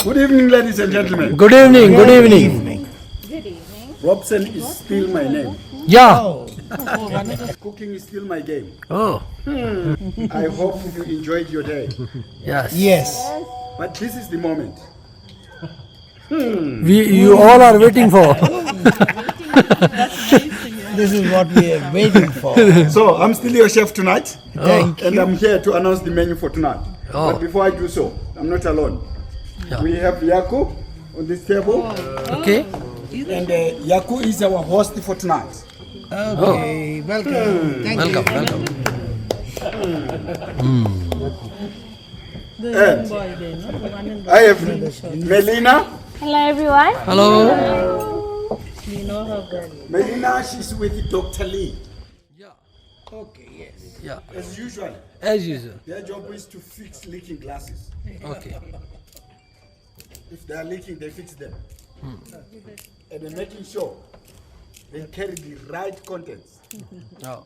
Good evening, ladies and gentlemen. Good evening. Good evening. Robson is still my name. Yeah. Cooking is still my game. Oh. I hope you enjoyed your day. Yes. Yes. But this is the moment. You all are waiting for. This is what we are waiting for. So, I'm still your chef tonight. Thank And you. I'm here to announce the menu for tonight. Oh. But before I do so, I'm not alone. Yeah. We have Yaku on this table. Okay. And Yaku is our host for tonight. Okay, welcome. Thank Welcome. you. Welcome. And I have Melina. Hello everyone. Hello. Melina, she's with Dr. Lee. Yeah. Okay, yes. Yeah. As usual, As usual. their job is to fix leaking glasses. Okay. If they are leaking, they fix them. And they're making sure they carry the right contents. Oh.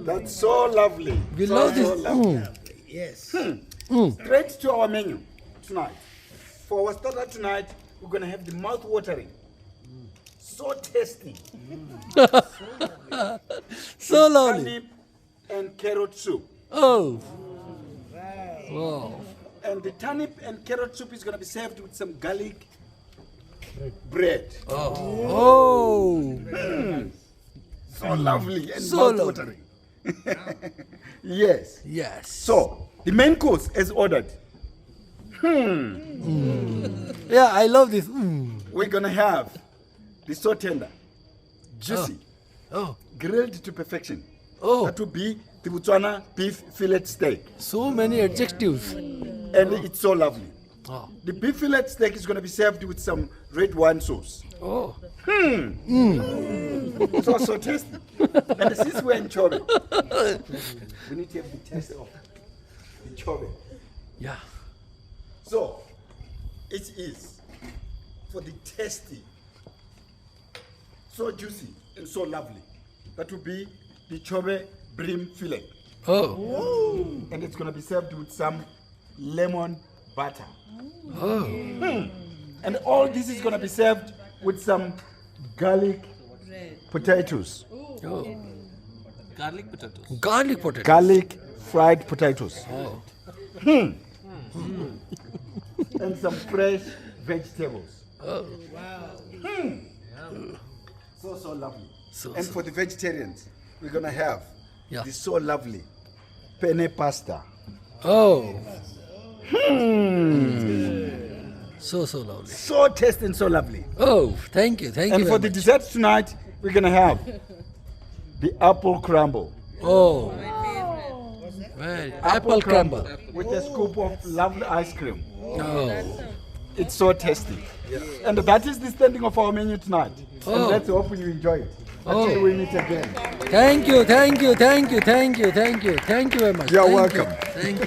That's so lovely. We so, love so this. lovely. Yes. Straight to our menu tonight. For our starter tonight, we're going to have the mouth-watering. So tasty. So lovely. Turnip and carrot soup. Oh. Wow. And the turnip and carrot soup is going to be served with some garlic bread. Oh. So lovely and So mouth-watering. Yes. Yes. So, the main course as ordered. Yeah, I love this. We're going to have the so tender, juicy, Oh. grilled to perfection. Oh. That will be the Botswana beef fillet steak. So many adjectives. And it's so lovely. Oh. The beef fillet steak is going to be served with some red wine sauce. Oh. So tasty. And since we're in Chobe, we need to have the taste of the Chobe. Yeah. So, it is for the tasty, so juicy and so lovely. That will be the Chobe brim fillet. Oh. And it's going to be served with some lemon butter. Oh. And all this is going to be served with some garlic potatoes. Oh. Garlic potatoes. Garlic potato. Garlic fried potatoes. Oh. And some fresh vegetables. Oh. So lovely. So, And so. for the vegetarians, we're going to have Yeah. the so lovely penne pasta. Oh. So lovely. So tasty and so lovely. Oh, thank you. Thank And you. for very the much. dessert tonight, we're going to have the apple crumble. Oh. Very. Apple crumble. With a scoop of lovely ice cream. Oh. It's so tasty. And that is the standing of our menu tonight. Oh. And let's hope you enjoy it. Oh. Until we meet again. Thank you. Thank you very much. You're Thank you. welcome. Thank you.